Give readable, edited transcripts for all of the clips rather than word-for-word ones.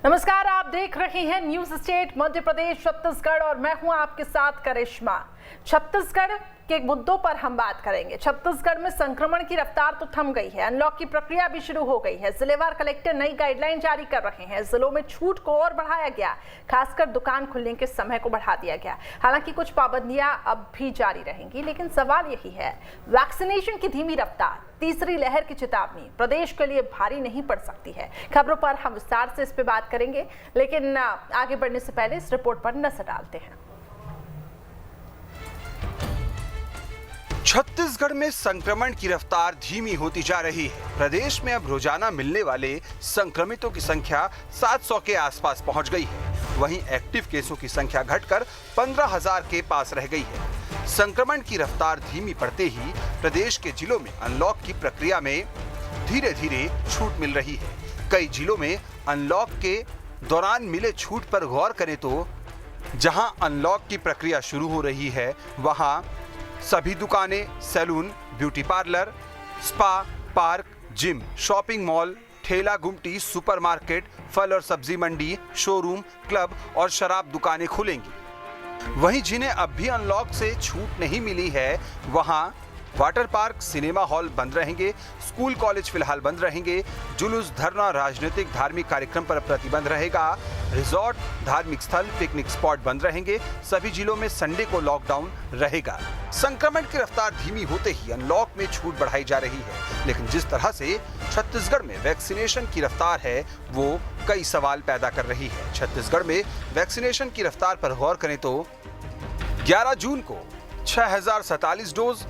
नमस्कार, आप देख रहे हैं न्यूज स्टेट मध्य प्रदेश छत्तीसगढ़ और मैं हूं आपके साथ करिश्मा। छत्तीसगढ़ के मुद्दों पर हम बात करेंगे। छत्तीसगढ़ में संक्रमण की रफ्तार तो थम गई है, अनलॉक की प्रक्रिया भी शुरू हो गई है। जिलेवार कलेक्टर नई गाइडलाइन जारी कर रहे हैं। जिलों में छूट को और बढ़ाया गया, खासकर दुकान खुलने के समय को बढ़ा दिया गया। हालांकि कुछ पाबंदियां अब भी जारी रहेंगी, लेकिन सवाल यही है, वैक्सीनेशन की धीमी रफ्तार, तीसरी लहर की चेतावनी प्रदेश के लिए भारी नहीं पड़ सकती है। खबरों पर हम विस्तार से इस पे बात करेंगे, लेकिन आगे बढ़ने से पहले इस रिपोर्ट पर नजर डालते हैं। छत्तीसगढ़ में संक्रमण की रफ्तार धीमी होती जा रही है। प्रदेश में अब रोजाना मिलने वाले संक्रमितों की संख्या 700 के आसपास पहुंच गई है। वहीं एक्टिव केसों की संख्या घटकर 15,000 के पास रह गई है। संक्रमण की रफ्तार धीमी पड़ते ही प्रदेश के जिलों में अनलॉक की प्रक्रिया में धीरे धीरे छूट मिल रही है। कई जिलों में अनलॉक के दौरान मिले छूट पर गौर करें तो जहां अनलॉक की प्रक्रिया शुरू हो रही है, वहां सभी दुकानें, salon, beauty parlour, spa, park, gym, shopping mall, ठेला गुमटी, सुपरमार्केट, फल और सब्जी मंडी, शोरूम, क्लब और शराब दुकानें खुलेंगी। वहीं जिन्हें अब भी अनलॉक से छूट नहीं मिली है, वहां वाटर पार्क, सिनेमा हॉल बंद रहेंगे। स्कूल कॉलेज फिलहाल बंद रहेंगे। जुलूस, धरना, राजनीतिक धार्मिक कार्यक्रम पर प्रतिबंध रहेगा। रिजॉर्ट, धार्मिक स्थल, पिकनिक स्पॉट बंद रहेंगे। सभी जिलों में संडे को लॉकडाउन रहेगा। संक्रमण की रफ्तार धीमी होते ही अनलॉक में छूट बढ़ाई जा रही है, लेकिन जिस तरह से छत्तीसगढ़ में वैक्सीनेशन की रफ्तार है, वो कई सवाल पैदा कर रही है। छत्तीसगढ़ में वैक्सीनेशन की रफ्तार पर गौर करें तो 11 जून को 6,047 डोज,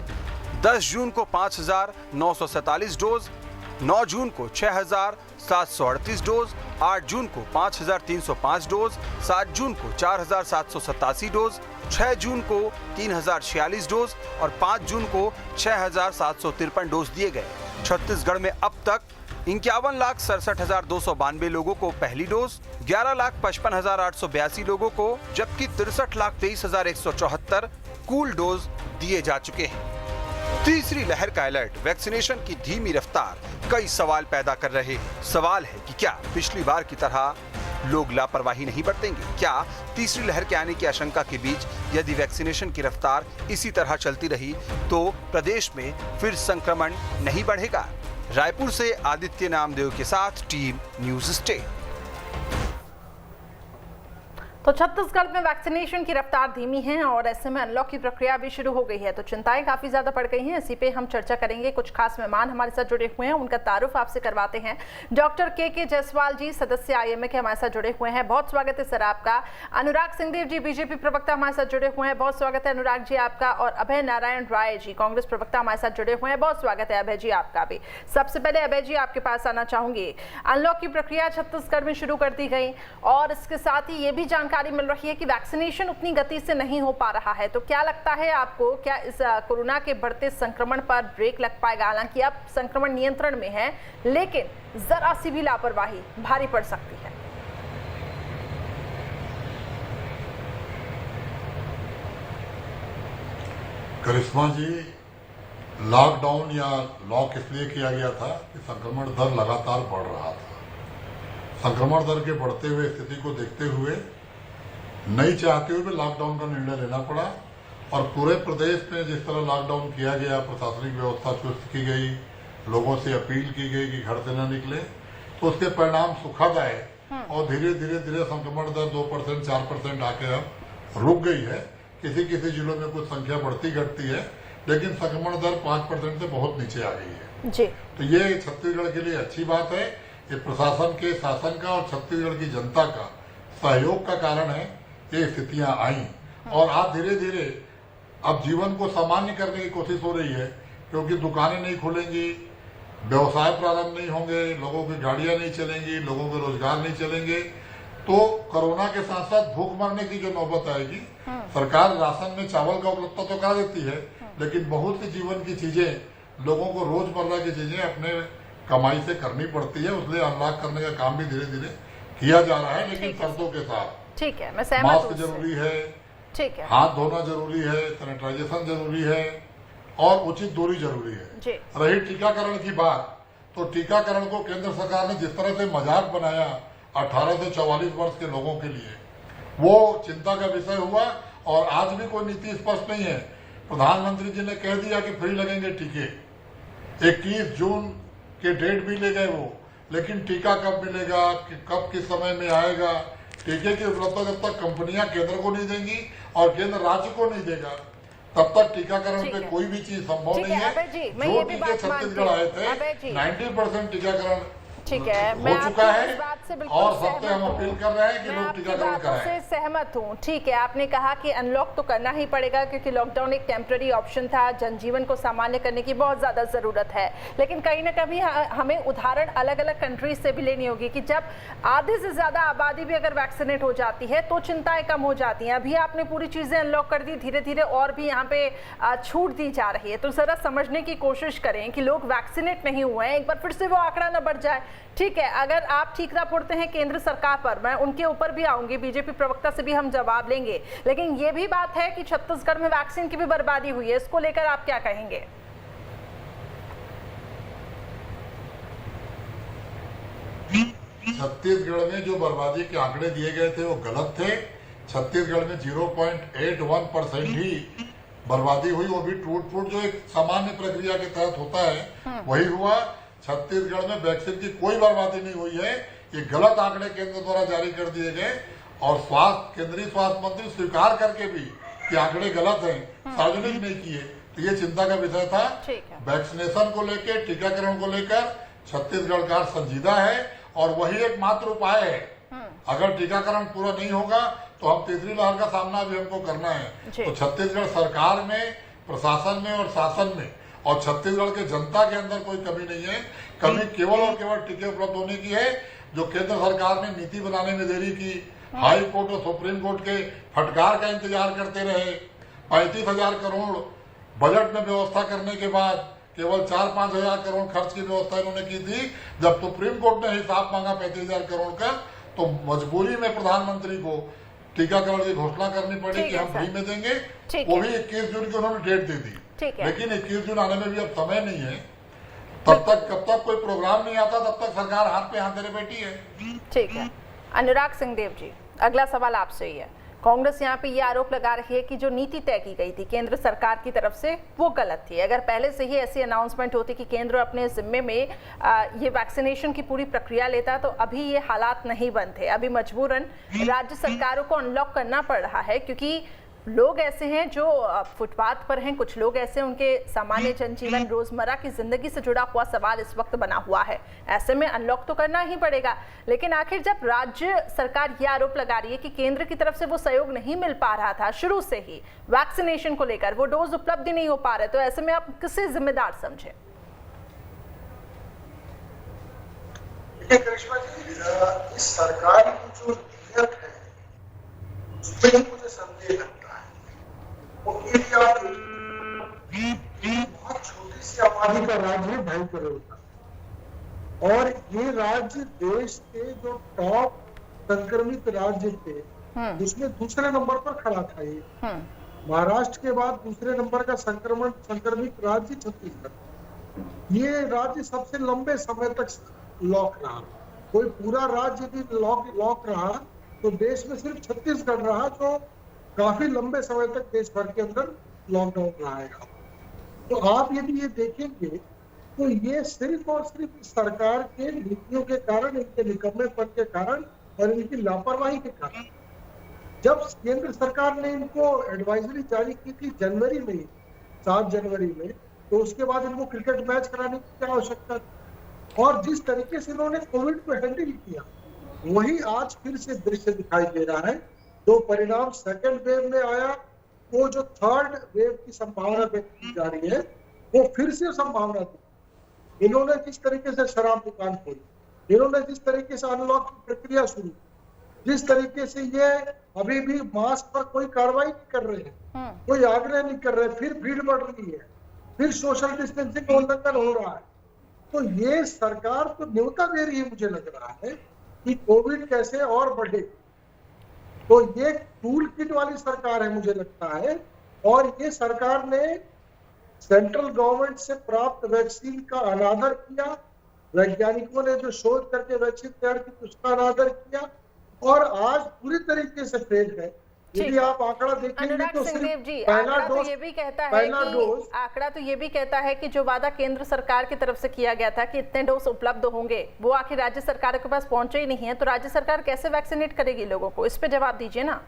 10 जून को 5,947 डोज, 9 जून को 6,738 डोज, 8 जून को 5,305 डोज, 7 जून को 4,787 डोज, 6 जून को 3,046 डोज और 5 जून को 6,753 डोज दिए गए। छत्तीसगढ़ में अब तक 51,67,292 लोगों को पहली डोज, 11,55,882 लोगों को, जबकि 63,23,174 कूल डोज दिए जा चुके हैं। तीसरी लहर का अलर्ट, वैक्सीनेशन की धीमी रफ्तार कई सवाल पैदा कर रहे हैं। सवाल है कि क्या पिछली बार की तरह लोग लापरवाही नहीं बरतेंगे? क्या तीसरी लहर के आने की आशंका के बीच यदि वैक्सीनेशन की रफ्तार इसी तरह चलती रही तो प्रदेश में फिर संक्रमण नहीं बढ़ेगा? रायपुर से आदित्य नामदेव के साथ टीम न्यूज स्टेट। तो छत्तीसगढ़ में वैक्सीनेशन की रफ्तार धीमी है और ऐसे में अनलॉक की प्रक्रिया भी शुरू हो गई है, तो चिंताएं काफी ज्यादा बढ़ गई हैं। इसी पे हम चर्चा करेंगे। कुछ खास मेहमान हमारे साथ जुड़े हुए हैं, उनका तारुफ आपसे करवाते हैं। डॉक्टर के जायसवाल जी, सदस्य IMA के हमारे साथ जुड़े हुए हैं, बहुत स्वागत है सर आपका। अनुराग सिंहदेव जी, बीजेपी प्रवक्ता हमारे साथ जुड़े हुए हैं, बहुत स्वागत है अनुराग जी आपका। और अभय नारायण राय जी, कांग्रेस प्रवक्ता हमारे साथ जुड़े हुए हैं, बहुत स्वागत है अभय जी आपका भी। सबसे पहले अभय जी आपके पास आना चाहूंगी। अनलॉक की प्रक्रिया छत्तीसगढ़ में शुरू कर दी गई और इसके साथ ही ये भी जानकारी मिल रही है कि वैक्सीनेशन उतनी गति से नहीं हो पा रहा है, तो क्या लगता है आपको, क्या इस कोरोना के बढ़ते संक्रमण पर ब्रेक लग पाएगा? हालांकि अब संक्रमण नियंत्रण में है, लेकिन जरा सी भी लापरवाही भारी पड़ सकती है। करिश्मा जी, लॉकडाउन या लॉक इसलिए किया गया था कि संक्रमण दर लगातार बढ़ रहा था। संक्रमण दर के बढ़ते हुए स्थिति को देखते हुए नहीं चाहते हुए लॉकडाउन का निर्णय लेना पड़ा और पूरे प्रदेश में जिस तरह लॉकडाउन किया गया, प्रशासनिक व्यवस्था चुस्त की गई, लोगों से अपील की गई कि घर से न निकले, तो उसके परिणाम सुखद आए और धीरे धीरे संक्रमण दर 2%, 4% आके अब रुक गई है। किसी किसी जिलों में कुछ संख्या बढ़ती घटती है, लेकिन संक्रमण दर 5% से बहुत नीचे आ गई है जी। तो ये छत्तीसगढ़ के लिए अच्छी बात है। ये प्रशासन के शासन का और छत्तीसगढ़ की जनता का सहयोग का कारण है ये स्थितियां आई और आज धीरे धीरे अब जीवन को सामान्य करने की कोशिश हो रही है, क्योंकि दुकानें नहीं खुलेंगी, व्यवसाय प्रारंभ नहीं होंगे, लोगों की गाड़ियां नहीं चलेंगी, लोगों के रोजगार नहीं चलेंगे, तो कोरोना के साथ साथ भूख मरने की जो नौबत आएगी। सरकार राशन में चावल का उपलब्धता तो करा देती है, लेकिन बहुत सी जीवन की चीजें, लोगों को रोजमर्रा की चीजें अपने कमाई से करनी पड़ती है। उसलिए अनलॉक करने का काम भी धीरे धीरे किया जा रहा है, लेकिन शर्तों के साथ। ठीक है, मैं सहमत हूं। मास्क जरूरी है, ठीक है, हाथ धोना जरूरी है, सैनिटाइजेशन जरूरी है और उचित दूरी जरूरी है। रही टीकाकरण की बात, तो टीकाकरण को केंद्र सरकार ने जिस तरह से मजाक बनाया 18 से 44 वर्ष के लोगों के लिए, वो चिंता का विषय हुआ। और आज भी कोई नीति स्पष्ट नहीं है। प्रधानमंत्री जी ने कह दिया कि फ्री लगेंगे टीके, 21 जून के डेट भी ले गए वो, लेकिन टीका कब मिलेगा, कब किस समय में आएगा, टीके की उपलब्धता जब तक कंपनियां केंद्र को नहीं देंगी और केंद्र राज्य को नहीं देगा, तब तक टीकाकरण पे कोई भी चीज संभव नहीं है। जो टीके छत्तीसगढ़ आए थे 90% टीकाकरण ठीक है, हो मैं चुका आपकी है इस बात से बिल्कुल और सबसे हम अपील कर रहे हैं कि मैं लोग आपकी टीकाकरण बातों से कराएं। सहमत हूँ। ठीक है, आपने कहा कि अनलॉक तो करना ही पड़ेगा क्योंकि लॉकडाउन एक टेम्पररी ऑप्शन था, जनजीवन को सामान्य करने की बहुत ज़्यादा ज़रूरत है। लेकिन कहीं ना कहीं हमें उदाहरण अलग अलग कंट्रीज से भी लेनी होगी कि जब आधे से ज़्यादा आबादी भी अगर वैक्सीनेट हो जाती है तो चिंताएं कम हो जाती हैं। अभी आपने पूरी चीज़ें अनलॉक कर दी, धीरे धीरे और भी यहाँ पे छूट दी जा रही है। तो ज़रा समझने की कोशिश करें कि लोग वैक्सीनेट नहीं हुए हैं, एक बार फिर से वो आंकड़ा न बढ़ जाए। ठीक है, अगर आप ठीकरा फोड़ते हैं केंद्र सरकार पर, मैं उनके ऊपर भी आऊंगी, बीजेपी प्रवक्ता से भी हम जवाब लेंगे, लेकिन ये भी बात है कि छत्तीसगढ़ में वैक्सीन की भी बर्बादी हुई है, इसको लेकर आप क्या कहेंगे? छत्तीसगढ़ में जो बर्बादी के आंकड़े दिए गए थे वो गलत थे। छत्तीसगढ़ में 0.81% ही बर्बादी हुई, वो भी टूट फूट जो एक सामान्य प्रक्रिया के तहत होता है वही हुआ। छत्तीसगढ़ में वैक्सीन की कोई बर्बादी नहीं हुई है। ये गलत आंकड़े केंद्र द्वारा जारी कर दिए गए और केंद्रीय स्वास्थ्य मंत्री स्वीकार करके भी कि आंकड़े गलत हैं, सार्वजनिक नहीं किए। तो ये चिंता का विषय था। वैक्सीनेशन को लेकर, टीकाकरण को लेकर छत्तीसगढ़ का संजीदा है और वही एकमात्र उपाय है। अगर टीकाकरण पूरा नहीं होगा तो हम तीसरी लहर का सामना भी हमको करना है। तो छत्तीसगढ़ सरकार में, प्रशासन में और शासन में और छत्तीसगढ़ के जनता के अंदर कोई कमी नहीं है। कमी केवल और केवल टीके उपलब्ध होने की है, जो केंद्र सरकार ने नीति बनाने में देरी की, हाई कोर्ट और सुप्रीम कोर्ट के फटकार का इंतजार करते रहे। 35,000 करोड़ बजट में व्यवस्था करने के बाद केवल 4-5 हजार करोड़ खर्च की व्यवस्था इन्होंने की थी। जब सुप्रीम कोर्ट ने हिसाब मांगा 35,000 करोड़ का, तो मजबूरी में प्रधानमंत्री को टीकाकरण की घोषणा करनी पड़ी कि हम फ्री में देंगे। वो भी 21 जून की उन्होंने डेट दे दी, लेकिन 21 जून आने में भी अब समय नहीं है। कब तक कोई प्रोग्राम नहीं आता तब तक सरकार हाथ पे हाथ धरे बैठी है। ठीक है, अनुराग सिंहदेव जी, अगला सवाल आपसे ही है। कांग्रेस यहाँ पे ये आरोप लगा रही है कि जो नीति तय की गई थी केंद्र सरकार की तरफ से वो गलत थी। अगर पहले से ही ऐसी अनाउंसमेंट होती कि केंद्र अपने जिम्मे में ये वैक्सीनेशन की पूरी प्रक्रिया लेता तो अभी ये हालात नहीं बनते। अभी मजबूरन राज्य सरकारों को अनलॉक करना पड़ रहा है क्योंकि लोग ऐसे हैं जो फुटपाथ पर हैं, कुछ लोग ऐसे उनके सामान्य जनजीवन, रोजमर्रा की जिंदगी से जुड़ा हुआ सवाल इस वक्त बना हुआ है। ऐसे में अनलॉक तो करना ही पड़ेगा। लेकिन आखिर जब राज्य सरकार ये आरोप लगा रही है कि केंद्र की तरफ से वो सहयोग नहीं मिल पा रहा था शुरू से ही वैक्सीनेशन को लेकर, वो डोज उपलब्ध ही नहीं हो पा रहे, तो ऐसे में आप किसे जिम्मेदार समझे? करिश्मा जी, इस सरकार की जो नीयत है उसमें मुझे संदेह लगता है। बहुत छोटी सी आबादी का राज्य है, 2.5 करोड़ का, और ये राज्य देश के जो टॉप संक्रमित राज्य थे उसमें दूसरे नंबर पर खड़ा था। ये महाराष्ट्र के बाद दूसरे नंबर का संक्रमित राज्य छत्तीसगढ़। ये राज्य सबसे लंबे समय तक लॉक रहा। कोई पूरा राज्य यदि लॉक रहा तो देश में सिर्फ छत्तीसगढ़ रहा जो काफी लंबे समय तक देश भर के अंदर लॉकडाउन रहेगा। तो आप यदि ये देखेंगे तो ये सिर्फ और सिर्फ सरकार के नीतियों के कारण, इनके निकम्मेपन के कारण और इनकी लापरवाही के कारण। जब केंद्र सरकार ने इनको एडवाइजरी जारी की थी जनवरी में, 7 जनवरी में, तो उसके बाद इनको क्रिकेट मैच कराने की क्या आवश्यकता थी? और जिस तरीके से इन्होंने कोविड को हैंडल किया वही आज फिर से दृश्य दिखाई दे रहा है। जो परिणाम सेकेंड वेव में आया, वो जो थर्ड वेव की संभावना व्यक्त की जा रही है वो फिर से संभावना थी। इन्होंने जिस तरीके से शराब दुकान खोली, इन्होंने जिस तरीके से अनलॉक की प्रक्रिया शुरू, जिस तरीके से ये अभी भी मास्क पर कोई कार्रवाई नहीं कर रहे हैं, कोई आग्रह नहीं कर रहे, फिर भीड़ बढ़ रही है, फिर सोशल डिस्टेंसिंग का उल्लंघन हो रहा है। तो ये सरकार तो न्योता दे रही है, मुझे लग रहा है कि कोविड कैसे और बढ़े। तो ये टूल किट वाली सरकार है मुझे लगता है, और ये सरकार ने सेंट्रल गवर्नमेंट से प्राप्त वैक्सीन का अनादर किया, वैज्ञानिकों ने जो शोध करके वैक्सीन तैयार की उसका अनादर किया और आज पूरी तरीके से फेल है। यदि आप आंकड़ा देखेंगे अनुराग तो सिंहदेव सिर्फ जी, पहला आंकड़ा तो डोज ये भी कहता है पहला कि डोज आंकड़ा तो ये भी कहता है कि जो वादा केंद्र सरकार की तरफ से किया गया था कि इतने डोज उपलब्ध होंगे, वो आखिर राज्य सरकार के पास पहुंचे ही नहीं है, तो राज्य सरकार कैसे वैक्सीनेट करेगी लोगों को? इस पे जवाब दीजिए ना।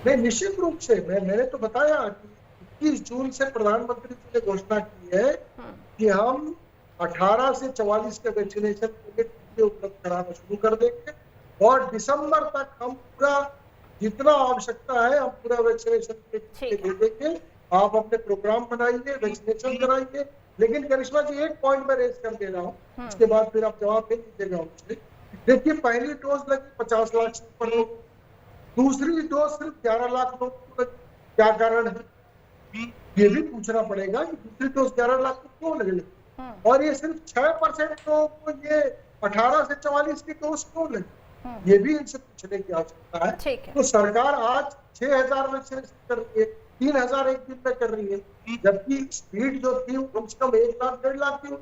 नहीं, निश्चित रूप से मैंने तो बताया कि 21 जून से प्रधानमंत्री जी ने घोषणा की है कि हम 18 से 44 के वैक्सीनेशन के लिए उपलब्ध कराना शुरू कर देंगे और दिसंबर तक हम पूरा जितना आवश्यकता है हम पूरा वैक्सीनेशन के लिए दे देंगे। आप अपने प्रोग्राम बनाइए, वैक्सीनेशन कराइए। लेकिन करिश्मा जी, एक पॉइंट मैं रेज कर दे रहा हूँ, उसके बाद फिर आप जवाब दे दीजिएगा मुझे। देखिए, पहली डोज लगी 50 लाख से ऊपर लोग, दूसरी डोज सिर्फ 11 लाख लोग को लगी। क्या कारण है ये भी पूछना पड़ेगा कि दूसरी डोज 11 लाख को क्यों लगी और ये सिर्फ 6% लोगों को ये 18 से 44 की डोज क्यों लगी, ये भी इनसे पूछने की आवश्यकता है। तो सरकार आज 6000 वैक्सीनेशन कर रही है, 3000 एक दिन में कर रही है, जबकि स्पीड जो थी वो कम से कम 1 लाख 1.5 लाख की।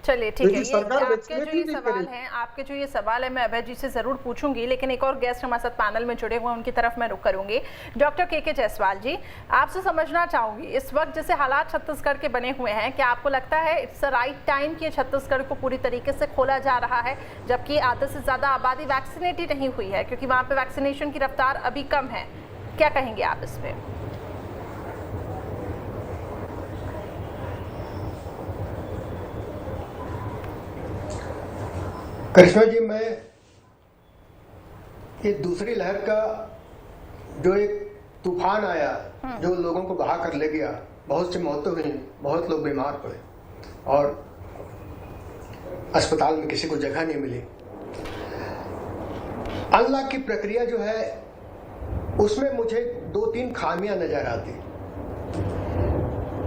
चलिए ठीक है, आपके जो ये सवाल है मैं अभय जी से जरूर पूछूंगी, लेकिन एक और गेस्ट हमारे साथ पैनल में जुड़े हुए हैं, उनकी तरफ मैं रुख करूंगी। डॉक्टर के जायसवाल जी, आपसे समझना चाहूंगी, इस वक्त जैसे हालात छत्तीसगढ़ के बने हुए हैं, क्या आपको लगता है इट्स अ राइट टाइम कि छत्तीसगढ़ को पूरी तरीके से खोला जा रहा है, जबकि आधे से ज्यादा आबादी वैक्सीनेट ही नहीं हुई है, क्योंकि वहां पे वैक्सीनेशन की रफ्तार अभी कम है? क्या कहेंगे आप इस पे? करिश्मा जी, मैं ये दूसरी लहर का जो एक तूफान आया जो लोगों को बहा कर ले गया, बहुत से मौतें हुई, बहुत लोग बीमार पड़े और अस्पताल में किसी को जगह नहीं मिली। अनलॉक की प्रक्रिया जो है उसमें मुझे 2-3 खामियां नजर आती।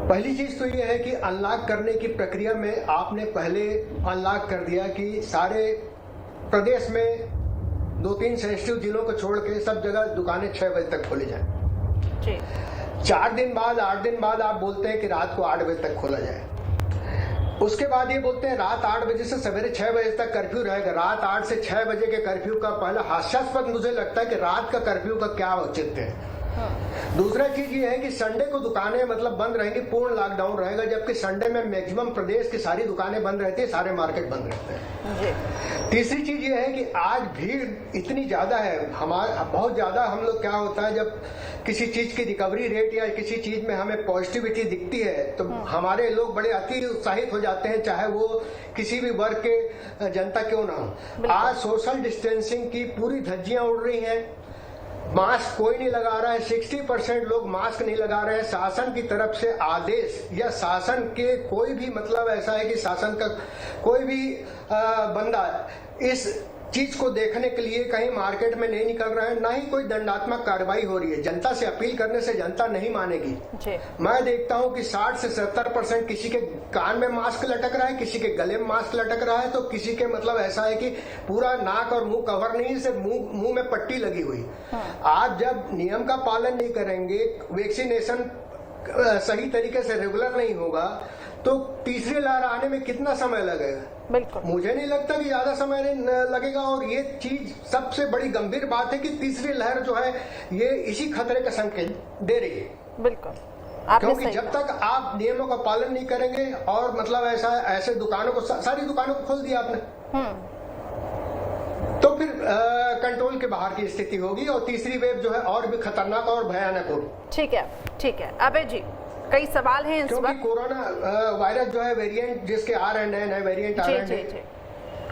पहली चीज तो ये है कि अनलॉक करने की प्रक्रिया में आपने पहले अनलॉक कर दिया कि सारे प्रदेश में 2-3 सेंसिटिव जिलों को छोड़ के सब जगह दुकानें 6 बजे तक खोली जाए। 4 दिन बाद 8 दिन बाद आप बोलते हैं कि रात को 8 बजे तक खोला जाए। उसके बाद ये बोलते हैं रात 8 बजे से सवेरे 6 बजे तक कर्फ्यू रहेगा। रात 8 से 6 बजे के कर्फ्यू का पहला हास्यास्पद मुझे लगता है कि रात का कर्फ्यू का क्या औचित्य है। दूसरा चीज ये है कि संडे को दुकानें मतलब बंद रहेंगी, पूर्ण लॉकडाउन रहेगा, जबकि संडे में मैक्सिमम प्रदेश की सारी दुकानें बंद रहती है, सारे मार्केट बंद रहते हैं। तीसरी चीज ये है कि आज भीड़ इतनी ज्यादा है, हमारा बहुत ज्यादा, हम लोग क्या होता है जब किसी चीज की रिकवरी रेट या किसी चीज में हमें पॉजिटिविटी दिखती है तो हमारे लोग बड़े अति उत्साहित हो जाते हैं, चाहे वो किसी भी वर्ग के जनता क्यों ना हो। आज सोशल डिस्टेंसिंग की पूरी धज्जियां उड़ रही हैं, मास्क कोई नहीं लगा रहा है, 60% लोग मास्क नहीं लगा रहे हैं। शासन की तरफ से आदेश या शासन के कोई भी मतलब ऐसा है कि शासन का कोई भी बंदा इस चीज को देखने के लिए कहीं मार्केट में नहीं निकल रहा है, ना ही कोई दंडात्मक कार्रवाई हो रही है। जनता से अपील करने से जनता नहीं मानेगी। मैं देखता हूं कि 60 से 70% किसी के कान में मास्क लटक रहा है, किसी के गले में मास्क लटक रहा है, तो किसी के मतलब ऐसा है कि पूरा नाक और मुंह कवर नहीं, सिर्फ मुंह में पट्टी लगी हुई। आप जब नियम का पालन नहीं करेंगे, वैक्सीनेशन सही तरीके से रेगुलर नहीं होगा, तो तीसरी लहर आने में कितना समय लगेगा? बिल्कुल, मुझे नहीं लगता कि ज्यादा समय लगेगा। और ये चीज सबसे बड़ी गंभीर बात है कि तीसरी लहर जो है ये इसी खतरे का संकेत दे रही है। बिल्कुल, क्योंकि जब तक आप नियमों का पालन नहीं करेंगे और मतलब ऐसे दुकानों को, सारी दुकानों को खोल दिया आपने, तो फिर कंट्रोल के बाहर की स्थिति होगी और तीसरी वेव जो है और भी खतरनाक और भयानक होगी। ठीक है अभय जी, कई सवाल हैं इस वक्त। कोरोना वायरस जो है वेरिएंट जिसके आ रहे हैं, नए वेरिएंट आ रहे हैं।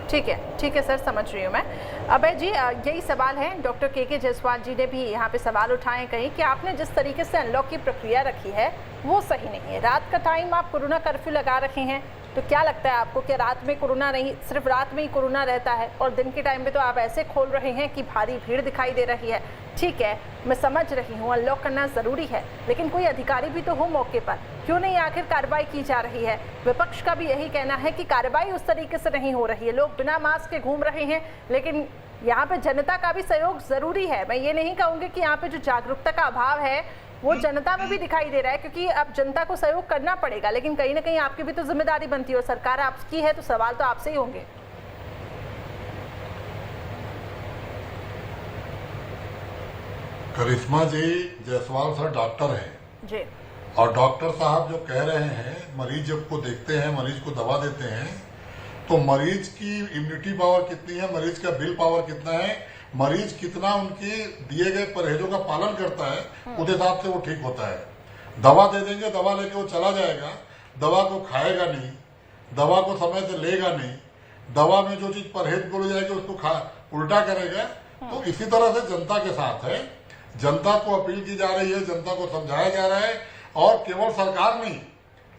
ठीक है सर, समझ रही हूँ मैं। अभय जी, यही सवाल है, डॉक्टर के जायसवाल जी ने भी यहाँ पे सवाल उठाए कहीं कि आपने जिस तरीके से अनलॉक की प्रक्रिया रखी है वो सही नहीं है। रात का टाइम आप कोरोना कर्फ्यू लगा रखे हैं, तो क्या लगता है आपको कि रात में कोरोना नहीं, सिर्फ रात में ही कोरोना रहता है, और दिन के टाइम पे तो आप ऐसे खोल रहे हैं कि भारी भीड़ दिखाई दे रही है। ठीक है, मैं समझ रही हूँ अनलॉक करना ज़रूरी है, लेकिन कोई अधिकारी भी तो हो मौके पर, क्यों नहीं आखिर कार्रवाई की जा रही है? विपक्ष का भी यही कहना है कि कार्रवाई उस तरीके से नहीं हो रही है, लोग बिना मास्क के घूम रहे हैं, लेकिन यहाँ पे जनता का भी सहयोग ज़रूरी है। मैं ये नहीं कहूँगी कि यहाँ पे जो जागरूकता का अभाव है वो जनता में भी दिखाई दे रहा है, क्योंकि अब जनता को सहयोग करना पड़ेगा, लेकिन कहीं ना कहीं आपकी भी तो जिम्मेदारी बनती है और सरकार आपकी है, तो सवाल तो आपसे ही होंगे। करिश्मा जी जायसवाल सर डॉक्टर हैं जी, और डॉक्टर साहब जो कह रहे हैं, मरीज जब को देखते हैं, मरीज को दवा देते हैं, तो मरीज की इम्यूनिटी पावर कितनी है, मरीज का बिल पावर कितना है, मरीज कितना उनकी दिए गए परहेजों का पालन करता है, उस हिसाब से वो ठीक होता है। दवा दे देंगे, दवा लेके वो चला जाएगा, दवा को खाएगा नहीं, दवा को समय से लेगा नहीं, दवा में जो चीज परहेज बोली जाएगी उसको उल्टा करेगा। तो इसी तरह से जनता के साथ है, जनता को अपील की जा रही है, जनता को समझाया जा रहा है, और केवल सरकार नहीं,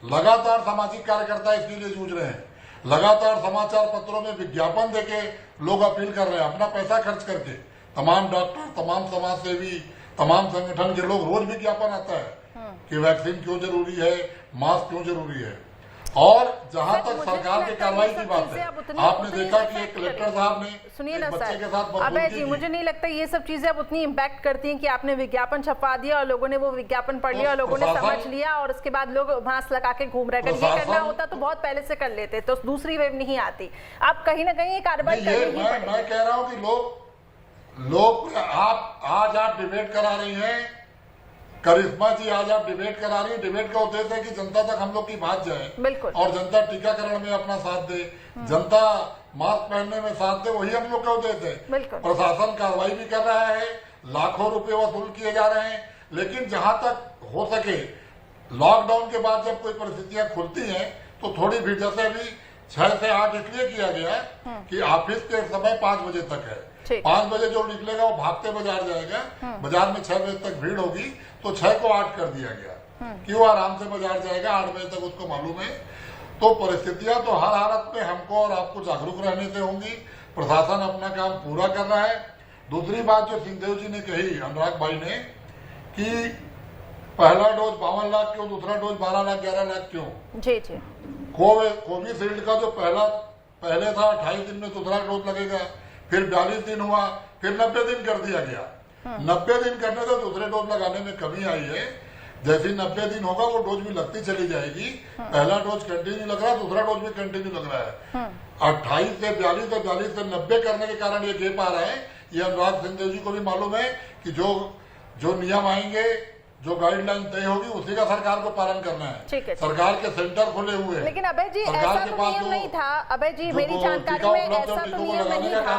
लगातार सामाजिक कार्यकर्ता इसके लिए जूझ रहे हैं। लगातार समाचार पत्रों में विज्ञापन देके लोग अपील कर रहे हैं, अपना पैसा खर्च करके। तमाम डॉक्टर, तमाम समाज सेवी, तमाम संगठन के लोग, रोज विज्ञापन आता है कि वैक्सीन क्यों जरूरी है, मास्क क्यों जरूरी है। और जहां तक सरकार की कार्रवाई की बात है, आपने देखा कि एक कलेक्टर साहब ने सुनिए ना बच्चे के सर, साथ अबे जी, मुझे नहीं लगता ये सब चीजें अब उतनी इम्पैक्ट करती हैं कि आपने विज्ञापन छपवा दिया और लोगों ने वो विज्ञापन पढ़ लिया और लोगों ने समझ लिया और उसके बाद लोग मास्क लगा के घूम रहे। अगर ये करना होता तो बहुत पहले से कर लेते, तो दूसरी वेव नहीं आती। आप कहीं ना कहीं कार्रवाई करनी ही पड़ेगी। मैं कह रहा हूँ कि लोग आप डिबेट करा रही हैं, करिश्मा जी आज आप डिबेट करा रही है। डिबेट का उद्देश्य है कि जनता तक हम लोग की बात जाए, बिल्कुल, और जनता टीकाकरण में अपना साथ दे, जनता मास्क पहनने में साथ दे, वही हम लोग का उद्देश्य है। प्रशासन कार्रवाई भी कर रहा है, लाखों रुपए वसूल किए जा रहे हैं, लेकिन जहां तक हो सके लॉकडाउन के बाद जब कोई परिस्थितियां खुलती हैं तो थोड़ी भीड़, जैसे अभी 6 से 8 इसलिए किया गया कि ऑफिस के समय 5 बजे तक है। 5 बजे जो निकलेगा वो भागते बाजार जाएगा, बाजार में 6 बजे तक भीड़ होगी, तो 6 को 8 कर दिया गया कि वो आराम से बाजार जाएगा, 8 बजे तक उसको मालूम है। तो परिस्थितियां तो हर हालत में हमको और आपको जागरूक रहने से होंगी। प्रशासन अपना काम पूरा कर रहा है। दूसरी बात जो सिंहदेव जी ने कही, अनुराग भाई ने, कि पहला डोज 52 लाख क्यों, दूसरा डोज 12 लाख 11 लाख क्यों? जी जी, कोविशील्ड का जो पहले था 28 दिन में दूसरा डोज लगेगा, फिर 42 दिन हुआ, फिर 90 दिन कर दिया गया। 90 दिन करने से दूसरे डोज लगाने में कमी आई है। जैसे 90 दिन होगा वो डोज भी लगती चली जाएगी। पहला डोज कंटिन्यू लग रहा है, दूसरा डोज भी कंटिन्यू लग रहा है। 28 से 42 और 42 से 90 करने के कारण ये गेप आ रहा है। ये अनुराग सिंहदेव जी को भी मालूम है कि जो नियम आएंगे, जो गाइडलाइन तय होगी, उसी का सरकार को पालन करना है। सरकार के सेंटर खुले हुए हैं, लेकिन अभय जी ऐसा तो नियम नहीं था। अभय जी मेरी जानकारी में ऐसा तो नियम नहीं था।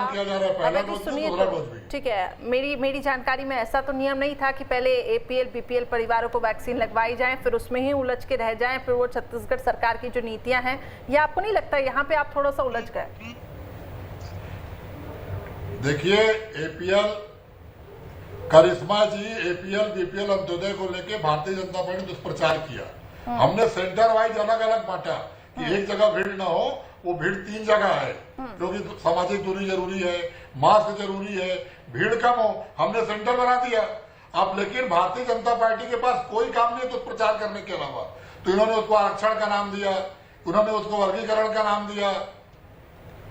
अभय जी सुनिए तो, ठीक है, मेरी जानकारी में ऐसा तो नियम नहीं था कि पहले APL BPL परिवारों को वैक्सीन लगवाई जाए, फिर उसमें ही उलझ के रह जाए, फिर वो छत्तीसगढ़ सरकार की जो नीतियां हैं, ये आपको नहीं लगता यहाँ पे आप थोड़ा सा उलझ गए? देखिए, APL करिश्मा जी APL BPL अंत्योदय को लेके भारतीय जनता पार्टी ने दुष्प्रचार किया। हमने सेंटर वाइज अलग अलग बांटा कि एक जगह भीड़ ना हो, वो भीड़ 3 जगह है, क्योंकि सामाजिक दूरी जरूरी है, मास्क जरूरी है, भीड़ कम हो, हमने सेंटर बना दिया। अब लेकिन भारतीय जनता पार्टी के पास कोई काम नहीं दुष्प्रचार करने के अलावा, तो इन्होंने उसको आरक्षण का नाम दिया, उन्होंने उसको वर्गीकरण का नाम दिया।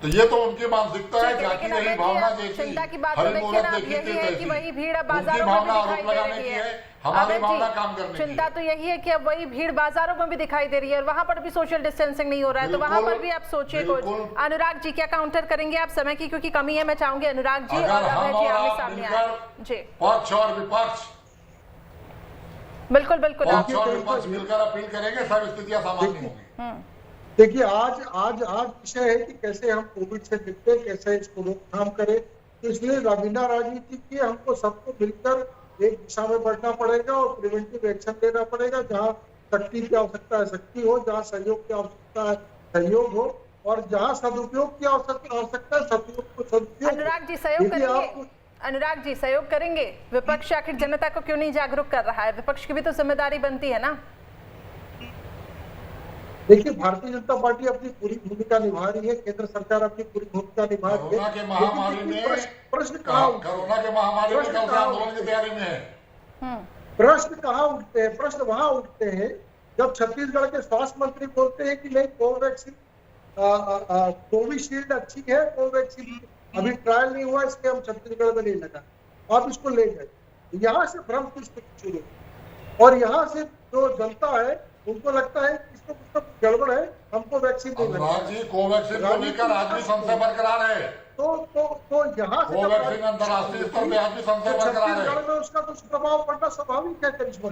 तो ये तो उनकी मानसिकता है, जाति रही भावना जैसी, चिंता की बात तो देखिए ना, यही है कि वही भीड़ अब बाजारों में भी दिखाई दे रही है। हमारी भावना काम करने की चिंता तो यही है कि अब वही भीड़ बाजारों में भी दिखाई दे रही है और वहां पर भी सोशल डिस्टेंसिंग नहीं हो रहा है, तो वहां पर भी आप सोचिए कुछ। अनुराग जी क्या काउंटर करेंगे आप? समय की क्योंकि कमी है, मैं चाहूंगी अनुराग जी और अभय जी आगे सामने आए। जी, पक्ष और विपक्ष, बिल्कुल बिल्कुल, पक्ष और विपक्ष मिलकर अपील करेंगे, सब स्थितियां सामान्य होंगी। देखिए, आज विषय है कि कैसे हम कोविड से निपटे, कैसे इसको रोकथाम करें। तो इसलिए बिना राजनीति के हमको सबको मिलकर एक दिशा में बढ़ना पड़ेगा और प्रिवेंटिव एक्शन लेना पड़ेगा। जहाँ शक्ति की आवश्यकता है शक्ति हो, जहाँ सहयोग की आवश्यकता है सहयोग हो, और जहाँ सदुपयोग की आवश्यकता है सदुपयोग को सदुपयोग। अनुराग जी सहयोग करेंगे? अनुराग जी सहयोग करेंगे? विपक्ष आखिर जनता को क्यों नहीं जागरूक कर रहा है? विपक्ष की भी तो जिम्मेदारी बनती है ना। देखिए, भारतीय जनता पार्टी अपनी पूरी भूमिका निभा रही है, केंद्र सरकार अपनी पूरी भूमिका निभा रही है। कोरोना के महामारी में प्रश्न कहाँ आंदोलन की तैयारी में है। प्रश्न कहाँ उठते हैं? प्रश्न वहां उठते हैं जब छत्तीसगढ़ के स्वास्थ्य मंत्री बोलते हैं कि नहीं, कोविशील्ड अच्छी है, कोवैक्सीन अभी ट्रायल नहीं हुआ, इसके हम छत्तीसगढ़ में नहीं लगा, आप इसको ले जाए। यहाँ से भ्रम की स्थिति शुरू। और यहाँ से जो जनता है उनको लगता है कि इसको कुछ गड़बड़ है, हमको वैक्सीन नहीं अनुराग जी, कोवैक्सीन को लेकर आज भी संशय बरकरार है। तो यहाँ से कोवैक्सीन अंतर्राष्ट्रीय स्तर पे आज भी संशय बरकरार है। छत्तीसगढ़ में उसका कुछ प्रभाव पड़ना स्वाभाविक है करिश्मा।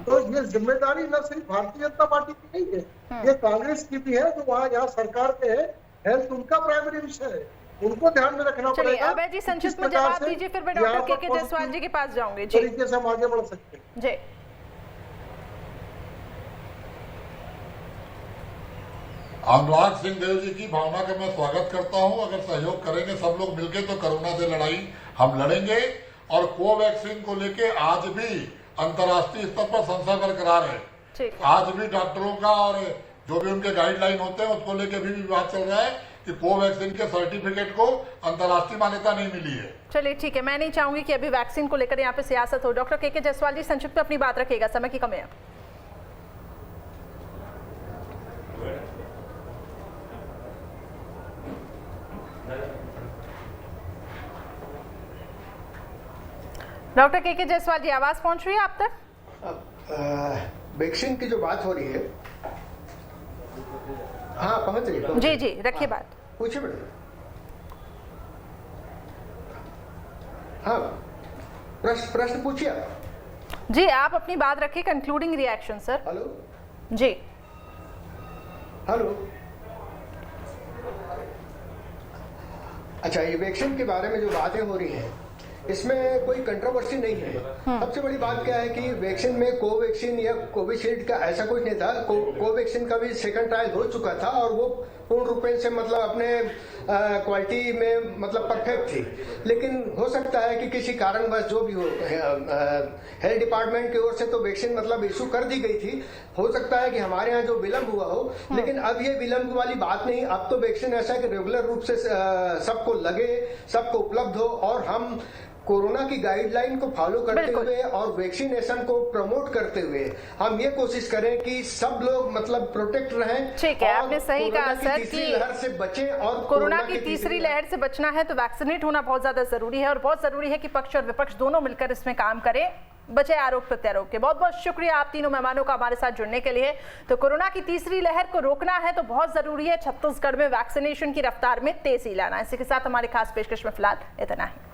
तो ये जिम्मेदारी न सिर्फ भारतीय जनता पार्टी की नहीं है, ये कांग्रेस की भी है, जो वहाँ यहाँ सरकार के है, हेल्थ उनका प्राइमरी विषय है, उनको ध्यान में रखना चलिए पड़ेगा। अभय जी संक्षिप्त में जवाब दीजिए, फिर मैं डॉक्टर के जायसवाल जी के पास जाऊंगी। जी तरीके से हम आगे बढ़ सकते हैं। जी अनुराग सिंह देव जी की भावना का मैं स्वागत करता हूं। अगर सहयोग करेंगे सब लोग मिलकर तो कोरोना से लड़ाई हम लड़ेंगे। और कोवैक्सीन को लेके आज भी अंतर्राष्ट्रीय स्तर पर संशय बरकरार है। आज भी डॉक्टरों का और जो भी उनके गाइडलाइन होते हैं उसको लेके भी विवाद चल रहा है कि कोवैक्सीन के सर्टिफिकेट को अंतर्राष्ट्रीय मान्यता नहीं मिली है। चलिए ठीक है, मैं नहीं चाहूंगी कि अभी वैक्सीन को लेकर यहाँ पे सियासत हो। डॉक्टर के जायसवाल जी संक्षिप्त में अपनी बात रखिएगा, समय की कमी है। डॉक्टर के जायसवाल जी, आवाज पहुंच रही है आप तक? वैक्सीन की जो बात हो रही है, हाँ पहुंच रही है। जी जी रखिए बात, पूछिए मैडम। हाँ प्रश्न पूछिए आप। जी आप अपनी बात रखिए, कंक्लूडिंग रिएक्शन सर। हेलो जी हेलो। अच्छा, ये वैक्सीन के बारे में जो बातें हो रही हैं इसमें कोई कंट्रोवर्सी नहीं है। सबसे बड़ी बात क्या है कि वैक्सीन में कोवैक्सीन या कोविशील्ड का ऐसा कुछ नहीं था। कोवैक्सीन का भी सेकंड ट्रायल हो चुका था और वो पूर्ण रूप से मतलब अपने क्वालिटी में मतलब परफेक्ट थी। लेकिन हो सकता है कि किसी कारणवश जो भी हो, हेल्थ डिपार्टमेंट की ओर से तो वैक्सीन मतलब इशू कर दी गई थी। हो सकता है कि हमारे यहाँ जो विलम्ब हुआ हो, लेकिन अब ये विलम्ब वाली बात नहीं। अब तो वैक्सीन ऐसा है कि रेगुलर रूप से सबको लगे, सबको उपलब्ध हो और हम कोरोना की गाइडलाइन को फॉलो करते हुए और वैक्सीनेशन को प्रमोट करते हुए हम ये कोशिश करें कि सब लोग मतलब प्रोटेक्ट रहें। ठीक है, आपने सही कहा सर कि लहर से बचें और कोरोना की तीसरी लहर से बचना है तो वैक्सीनेट होना बहुत ज्यादा जरूरी है। और बहुत जरूरी है कि पक्ष और विपक्ष दोनों मिलकर इसमें काम करें, बचे आरोप प्रत्यारोप के। बहुत बहुत शुक्रिया आप तीनों मेहमानों का हमारे साथ जुड़ने के लिए। तो कोरोना की तीसरी लहर को रोकना है तो बहुत जरूरी है छत्तीसगढ़ में वैक्सीनेशन की रफ्तार में तेजी लाना। इसी के साथ हमारे खास पेशकश में फिलहाल इतना ही।